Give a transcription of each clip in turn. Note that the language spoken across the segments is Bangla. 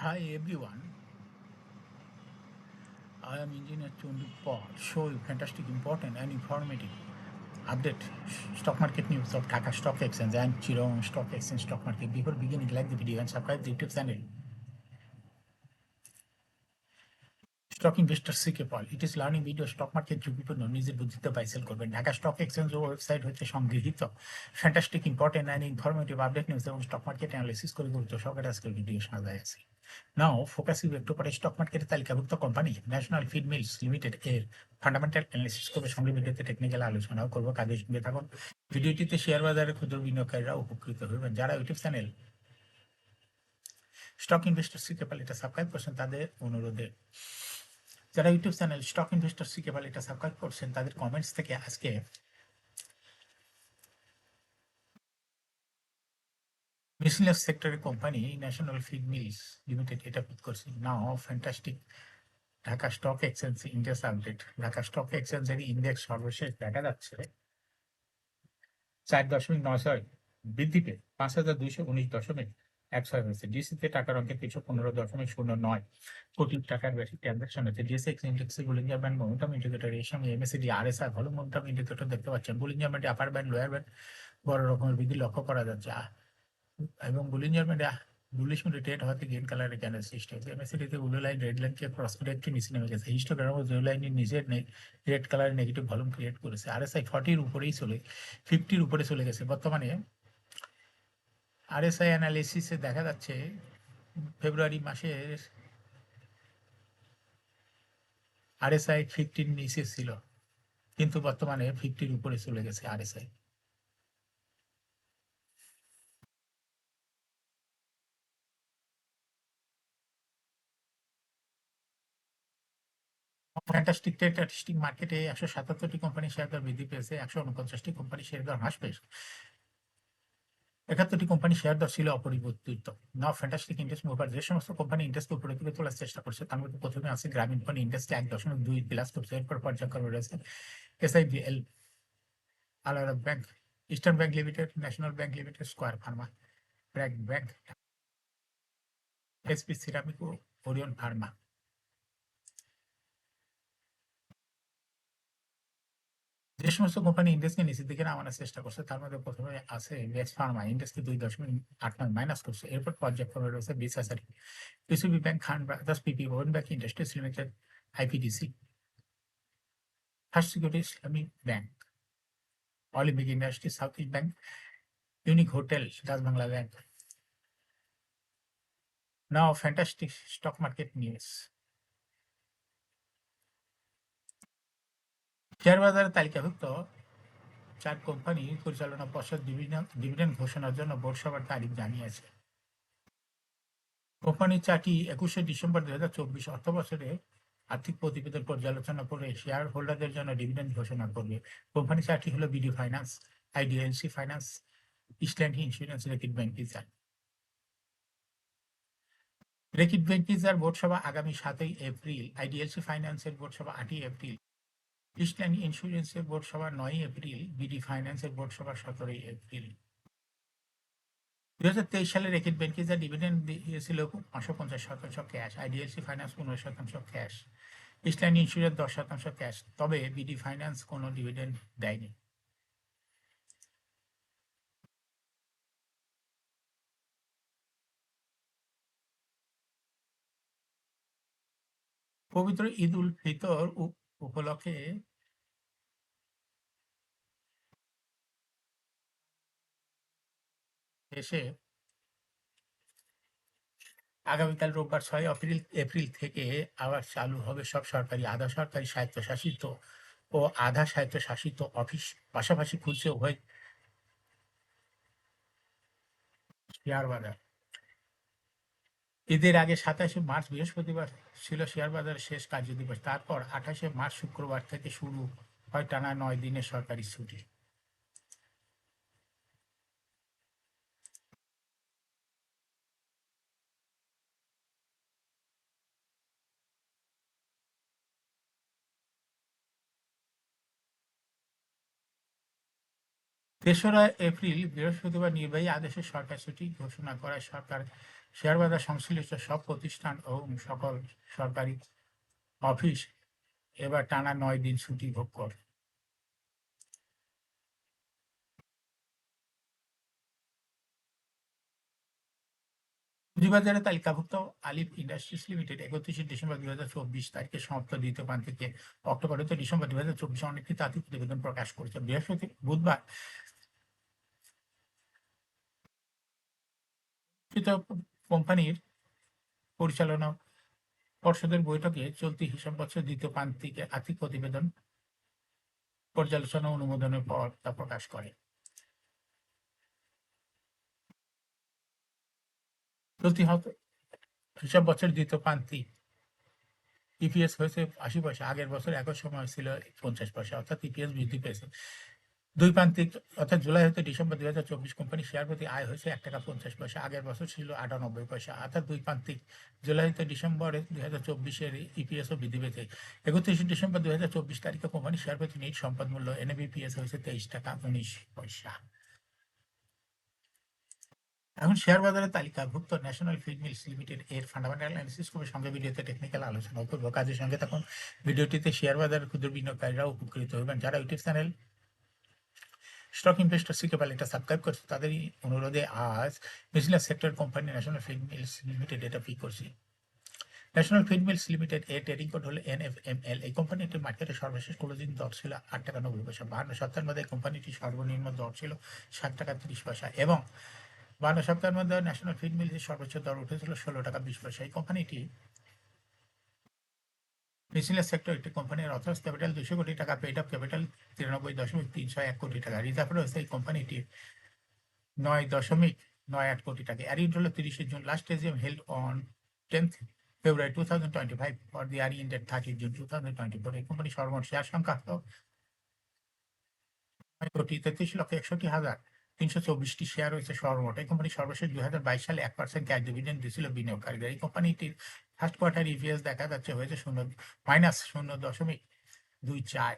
Hi everyone, I am Engineer Chundu Paul. Show you fantastic, important and informative update stock market news of Dhaka Stock Exchange and Chittagong Stock Exchange stock market. Before beginning, like the video and subscribe the YouTube channel. Stock investor শিখে পাল it is learning video stock market ঝুঁকিপূর্ণ নিজের বুদ্ধিতে বাই সেল করবেন ঢাকা স্টক এক্সচেঞ্জ ও ওয়েবসাইট হতে সংগৃহীত fantastic important and informative update news এবং স্টক মার্কেট অ্যানালিসিস করে গুরুত্ব সহকারে আজকের ভিডিও সাজায় আছে নাও ফোকাসিং একটু পরে স্টক মার্কেটের তালিকাভুক্ত company national feed mills limited এর ফান্ডামেন্টাল অ্যানালিসিস করবে সঙ্গে ভিডিওতে টেকনিক্যাল আলোচনাও করবো কাজের সঙ্গে থাকুন ভিডিওটিতে শেয়ার বাজারে ক্ষুদ্র বিনিয়োগকারীরা উপকৃত হবেন যারা ইউটিউব চ্যানেল স্টক ইনভেস্টর শিখে পাল এটা সাবস্ক্রাইব করছেন তাদের অনুরোধে যারা ইউটিউব চ্যানেল স্টক ইনভেস্টর শিখে পাল এটা সাবস্ক্রাইব করছেন তাদের কমেন্টস থেকে আজকে মিসলেনিয়াস সেক্টরের company national feed mills limited এটা পিক করছে now fantastic Dhaka stock exchange index update Dhaka stock এক্সচেঞ্জের ইন্ডেক্স সর্বশেষ দেখা যাচ্ছে 4.96 বৃদ্ধি পেয়ে 5,219.16 হয়েছে ডিসিতে টাকার অঙ্কে 315.09 কোটি টাকার বেশি ট্রানজাকশন হয়েছে ডিএসএক্স ইন্ডেক্সে বুলিঞ্জার ব্যান্ড মোমেন্টাম ইন্ডিকেটর এর সঙ্গে এমএসিডি আরএসআই ভালো মোমেন্টাম ইন্ডিকেটর দেখতে পাচ্ছেন বুলিঞ্জার ব্যান্ডে আপার ব্যান্ড লোয়ার ব্যান্ড বড় রকমের বৃদ্ধি লক্ষ্য করা যাচ্ছে এবং বুলিঞ্জার ব্যান্ডে বুলিশ মোডে ট্রেড হওয়াতে গ্রিন কালারের ক্যান্ডেল সৃষ্টি হয়েছে এমএসিডিতে ব্লু লাইন রেড লাইনকে ক্রস করে একটু নিচে নেমে গেছে হিস্টোগ্রাম ব্লু লাইনের নিচে রেড কালারের নেগেটিভ ভলিউম ক্রিয়েট করেছে আরএসআই 40-র উপরেই 50-র উপরে চলে গেছে বর্তমানে আরএসআই অ্যানালিসিসে দেখা যাচ্ছে ফেব্রুয়ারি মাসের আরএসআই 50-র নিচে ছিল কিন্তু বর্তমানে 50-র উপরে চলে গেছে আরএসআই ফ্যান্টাস্টিক স্ট্যাটিস্টিক মার্কেটে 177টি কোম্পানি শেয়ার দর বৃদ্ধি পেয়েছে 149টি কোম্পানি শেয়ার দর হ্রাস পেয়েছে 71টি কোম্পানি শেয়ার দর ছিল অপরিবর্তিত নাও ফ্যান্টাস্টিক ইন্ডেক্স মুভার যে সমস্ত কোম্পানি ইন্ডেক্সকে উপরে তুলে তোলার চেষ্টা করছে তার মধ্যে প্রথমে আছে গ্রামীণ ফোন ইন্ডেক্সকে 1.2 প্লাস করছে এরপর পর্যায়ক্রমে রয়েছে এসআইবিএল আলাদা bank eastern bank limited national bank limited square pharma BRAC bank SP ceramic ও ওরিয়ন ফার্মা যে সমস্ত কোম্পানি ইন্ডেক্সকে নিচের দিকে নামানোর চেষ্টা করছে তার মধ্যে প্রথমে আছে বেস ফার্মা ইন্ডেক্সকে 2.89 মাইনাস করছে এরপর পর্যায়ক্রমে রয়েছে BSSR PCB bank Khan brothers PP woven bank industries limited IPDC first security Islamic bank Olympic industry south east bank unique hotel Dutch Bangla bank now fantastic stock market news share বাজারে তালিকাভুক্ত 4 কোম্পানি পরিচালনা পর্ষদ ডিভিডেন্ড ঘোষণার জন্য বোর্ড সভার তারিখ জানিয়েছে কোম্পানি 4টি 21শে ডিসেম্বর 2024 অর্থ বছরে আর্থিক প্রতিবেদন পর্যালোচনা করে শেয়ার হোল্ডারদের জন্য ডিভিডেন্ড ঘোষণা করবে কোম্পানি 4টি হলো BD finance IDLC finance ইস্টল্যান্ড insurance Reckitt beneficiary Reckitt beneficiary board সভা আগামী 7ই এপ্রিল আইডিএলসি ফাইন্যান্সের বোর্ড সভা 8ই এপ্রিল ইস্টল্যান্ড ইন্স্যুরেন্সের বোর্ড সভা 9ই এপ্রিল বিডি ফাইন্যান্সের বোর্ড সভা 17ই এপ্রিল 2023 সালে রেকিট বেনিফিশিয়ারি ডিভিডেন্ড দিয়েছিল 550% cash IDLC finance 15% cash ইস্টল্যান্ড insurance 10% cash তবে বিডি ফাইন্যান্স কোনো ডিভিডেন্ড দেয়নি পবিত্র ঈদ উল ফিতর উপলক্ষে দেশে আগামীকাল রোববার 6 এপ্রিল থেকে আবার চালু হবে সব সরকারি আধা সরকারি স্বায়ত্তশাসিত ও আধা স্বায়ত্তশাসিত অফিস পাশাপাশি খুলছে উভয় শেয়ার বাজার ঈদের আগে 27শে মার্চ বৃহস্পতিবার ছিল শেয়ার বাজারের শেষ কার্যদিবস তারপর 28শে মার্চ শুক্রবার থেকে শুরু হয় টানা 9 দিনের সরকারি ছুটি তেসরা এপ্রিল বৃহস্পতিবার নির্বাহী আদেশে সরকার ছুটি ঘোষণা করায় সরকার শেয়ার বাজার সংশ্লিষ্ট সব প্রতিষ্ঠান ও সকল সরকারি অফিস এবার টানা 9 দিন ছুটি ভোগ করে। পুঁজিবাজারে তালিকাভুক্ত আলিফ ইন্ডাস্ট্রিজ লিমিটেড 31 ডিসেম্বর 2024 তারিখে সমাপ্ত দ্বিতীয় প্রান্ত থেকে অক্টোবর হতে ডিসেম্বর 2024 অনেকটি তাত্ত্বিক প্রতিবেদন প্রকাশ করেছে। বুধবার কোম্পানির পরিচালনা পর্ষদের বৈঠকে চলতি হিসাব বছর দ্বিতীয় প্রান্তিকে আর্থিক প্রতিবেদন পর্যালোচনা অনুমোদনের পর তা প্রকাশ করে। চলতি হিসাব বছর দ্বিতীয় প্রান্তিক ইপিএস হয়েছে 80 পয়সা, আগের বছর একই সময় ছিল 50 পয়সা, অর্থাৎ ইপিএস বৃদ্ধি পেয়েছে। দুই প্রান্তিক অর্থাৎ জুলাই হতে ডিসেম্বর 2024 কোম্পানি শেয়ার প্রতি আয় হয়েছে 1 টাকা 50 পয়সা, আগের বছর ছিল 98 পয়সা, অর্থাৎ দুই প্রান্তিক জুলাই হতে ডিসেম্বরে 2024 ইপিএসও বৃদ্ধি পেয়েছে। 31 ডিসেম্বর 2024 তারিখে কোম্পানি শেয়ার প্রতি নিট সম্পদ মূল্য এনএবিপিএস হয়েছে 23 টাকা 19 পয়সা। এখন শেয়ার বাজারের তালিকাভুক্ত ন্যাশনাল ফিড মিলস লিমিটেড এর ফান্ডামেন্টাল অ্যানালিসিস করবে, সঙ্গে ভিডিওতে টেকনিক্যাল আলোচনা করবো। কাজের সঙ্গে তখন ভিডিওটিতে শেয়ার বাজারের ক্ষুদ্র বিনিয়োগকারীরাও উপকৃত হবেন। যারা ইউটিউব চ্যানেল স্টক ইনভেস্টর শিখে পারলে এটা সাবস্ক্রাইব করছে, তাদেরই অনুরোধে আজ business sector company national feed mills limited এটা পি করছি। ন্যাশনাল ফিড মিলস লিমিটেড এর ট্রেডিং কোড হলো NFML। এই কোম্পানিটির মার্কেটে সর্বশেষ ক্লোজিং দর ছিল 8 টাকা 90 পয়সা। 52 সপ্তাহের মধ্যে কোম্পানিটির সর্বনিম্ন দর ছিল 7 টাকা 30 পয়সা এবং 52 সপ্তাহের মধ্যে ন্যাশনাল ফিড মিলসের সর্বোচ্চ দর উঠেছিল 16 টাকা 20 পয়সা। এই কোম্পানিটি বিজনেস সেক্টর একটি কোম্পানির অথরাইজ ক্যাপিটাল 200 কোটি টাকা, পেইড আপ ক্যাপিটাল 93.301 কোটি টাকা, রিজার্ভ রয়েছে এই কোম্পানিটির 9.98 কোটি টাকা। এর হলো 30 June. Last AGM held on 10th February 2025 for the year ended 30 June 2024। এই কোম্পানি সর্বমোট শেয়ার সংখ্যা 9,33,61,324টি শেয়ার রয়েছে সর্বমোট। এই কোম্পানি সর্বশেষ 2022 সালে 1% ক্যাশ ডিভিডেন্ড দিয়েছিল বিনিয়োগকারীদের। এই কোম্পানিটির ফার্স্ট কোয়ার্টার ইপিএস দেখা যাচ্ছে হয়েছে -0.24।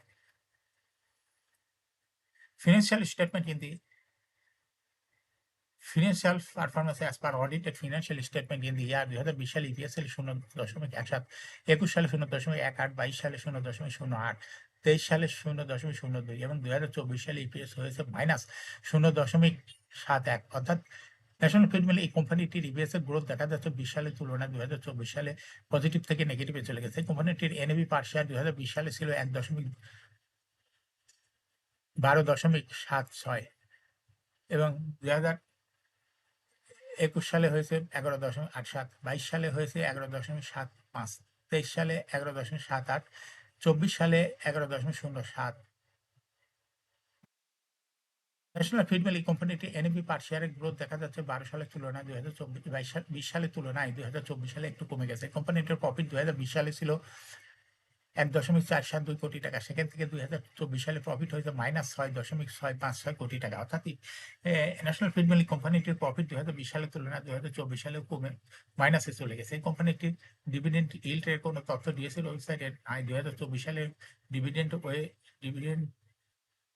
Financial statement in the financial performance as per audited financial statement in the year 2020 সালে ইপিএস ছিল 0.17, 21 সালে 0.18, 22 সালে 0.08, 23 সালে 0.02 এবং 2024 সালে ইপিএস হয়েছে -0.71। অর্থাৎ ন্যাশনাল ফিড মিল এই কোম্পানিটির ইপিএস এর গ্রোথ দেখা যাচ্ছে 20 সালের তুলনায় 2024 সালে পজিটিভ থেকে নেগেটিভে চলে গেছে। এই কোম্পানিটির এনএবি পার শেয়ার 2020 সালে ছিল 12.76 এবং 2021 সালে হয়েছে 11.87, 22 সালে হয়েছে 11.75, 23 সালে 11.78, 24 সালে 11.07। ন্যাশনাল ফিড মিল এই কোম্পানিটি এনএবি পার শেয়ারের গ্রোথ দেখা যাচ্ছে 12 সালের তুলনায় 2020 সালের তুলনায় 2024 সালে একটু কমে গেছে। কোম্পানিটির প্রফিট 2020 সালে ছিল 1.472 কোটি টাকা, সেখান থেকে 2024 সালে প্রফিট হয়েছে -6.656 কোটি টাকা। অর্থাৎ ন্যাশনাল ফিড মিল কোম্পানিটির প্রফিট 2020 সালের তুলনায় 2024 সালে কমে মাইনাসে চলে গেছে। এই কোম্পানিটির ডিভিডেন্ড ইল্ডের কোনো তথ্য দিয়েছিল ওয়েবসাইটে নাই। 2024 সালে ডিভিডেন্ড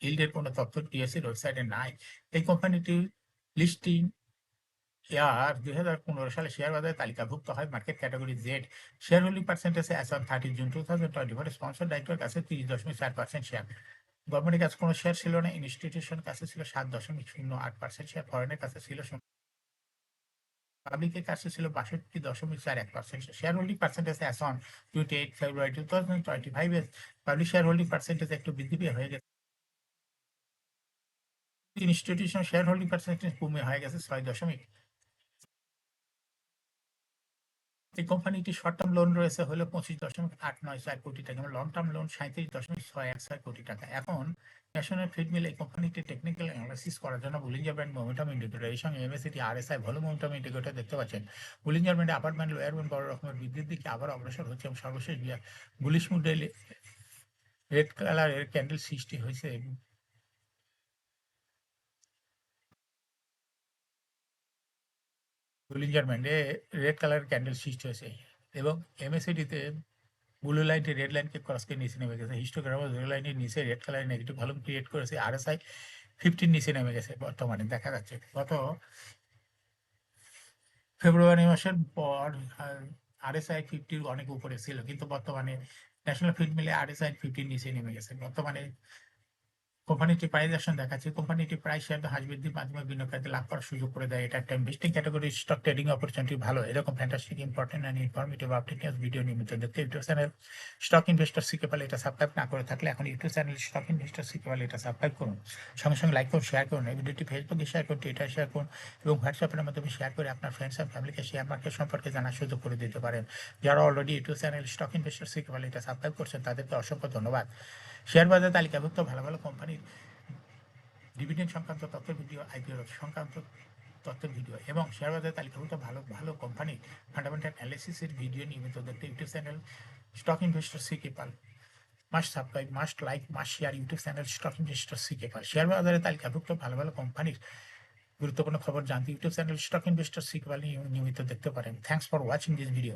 ইল্ডের কোনো তথ্য ডিএসির ওয়েবসাইটে নাই। এই কোম্পানিটির লিস্টিং ইয়ার 2015 সালে শেয়ার বাজারে তালিকাভুক্ত হয় market category Z. Share holding percentage as on 30 June 2024 sponsor director কাছে 30.4% শেয়ার। গভর্নমেন্টের কাছে কোনো শেয়ার ছিল না। ইনস্টিটিউশন কাছে ছিল 7.08% শেয়ার। ফরেনের কাছে ছিল পাবলিকের কাছে ছিল 62.41%। Share holding percentage as on 28 ফেব্রুয়ারি 2025 এর পাবলিক শেয়ার হোল্ডিং পার্সেন্টেজ একটু বৃদ্ধি পেয়ে হয়ে গেছে। ইনস্টিটিউশন শেয়ার হোল্ডিং পার্সেন্টেজ কমে হয়ে গেছে 6. এই কোম্পানিটি শর্ট টার্ম লোন রয়েছে হলো 25.894 কোটি টাকা এবং লং টার্ম লোন 37.616 কোটি টাকা। এখন ন্যাশনাল ফিড মিল এই কোম্পানিটি টেকনিক্যাল অ্যানালাইসিস করার জন্য বুলিঞ্জার ব্যান্ড মোমেন্টাম ইন্ডিকেটর এর সঙ্গে MACT RSI volume momentum indicator দেখতে পাচ্ছেন। বুলিঞ্জার ব্যান্ডে আপার ব্যান্ড লোয়ার ব্যান্ড বড় রকমের বৃদ্ধির দিকে আবার অগ্রসর হচ্ছে এবং সর্বশেষ বুলিশ মুডে রেড কালারের ক্যান্ডেল সৃষ্টি হয়েছে। বুলিঞ্জার ব্যান্ডে রেড কালারের ক্যান্ডেল সৃষ্টি হয়েছে এবং এমএসিডিতে ব্লু লাইনটি রেড লাইনকে ক্রস করে নিচে নেমে গেছে। হিস্টোগ্রাম ব্লু লাইনের নিচে রেড কালারের নেগেটিভ ভলিউম ক্রিয়েট করেছে। আরএসআই 50 নিচে নেমে গেছে বর্তমানে দেখা যাচ্ছে। গত ফেব্রুয়ারি মাসের পর RSI 50 অনেক উপরে ছিল, কিন্তু বর্তমানে ন্যাশনাল ফিড মিলে RSI 50 নিচে নেমে গেছে। বর্তমানে কোম্পানিটি প্রাইস অ্যাকশন দেখাচ্ছে। কোম্পানিটি প্রাইস শেয়ার হ্রাস বৃদ্ধির মাধ্যমে বিনিয়োগকারীদের লাভ করার সুযোগ করে দেয়। এটা একটা investing category. Stock trading opportunity ভালো। এরকম fantastic, important and informative update news video নিয়মিত দেখতে ইউটিউব চ্যানেল স্টক ইনভেস্টর শিখে পেলে এটা সাবস্ক্রাইব না করে থাকলে এখন ইউটিউব চ্যানেল স্টক ইনভেস্টর শিখে পেলে এটা সাবস্ক্রাইব করুন। সঙ্গে সঙ্গে লাইক করুন, শেয়ার করুন। এই ভিডিওটি ফেসবুকে শেয়ার করুন, টুইটার শেয়ার করুন এবং হোয়াটসঅ্যাপের মাধ্যমে শেয়ার করে আপনার ফ্রেন্ডস অ্যান্ড ফ্যামিলিকে শেয়ার মার্কেট সম্পর্কে জানার সুযোগ করে দিতে পারেন। যারা already YouTube channel stock investor শিখে পেলে এটা সাবস্ক্রাইব করছেন তাদেরকে অসংখ্য ধন্যবাদ। শেয়ার বাজার তালিকাভুক্ত ভালো ভালো কোম্পানির ডিভিডেন্ড সংক্রান্ত তথ্যের ভিডিও, IPO সংক্রান্ত তথ্যের ভিডিও এবং শেয়ার বাজার তালিকাভুক্ত ভালো ভালো কোম্পানির ফান্ডামেন্টাল অ্যানালিসিসের ভিডিও নিয়মিত দেখতে ইউটিউব চ্যানেল স্টক ইনভেস্টর সিকেপাল must subscribe, must like, must share YouTube channel stock investor সিকেপাল। শেয়ার বাজারের তালিকাভুক্ত ভালো ভালো কোম্পানির গুরুত্বপূর্ণ খবর জানতে ইউটিউব চ্যানেল স্টক ইনভেস্টর সিকেপাল নিয়মিত দেখতে পারেন। Thanks for watching this video.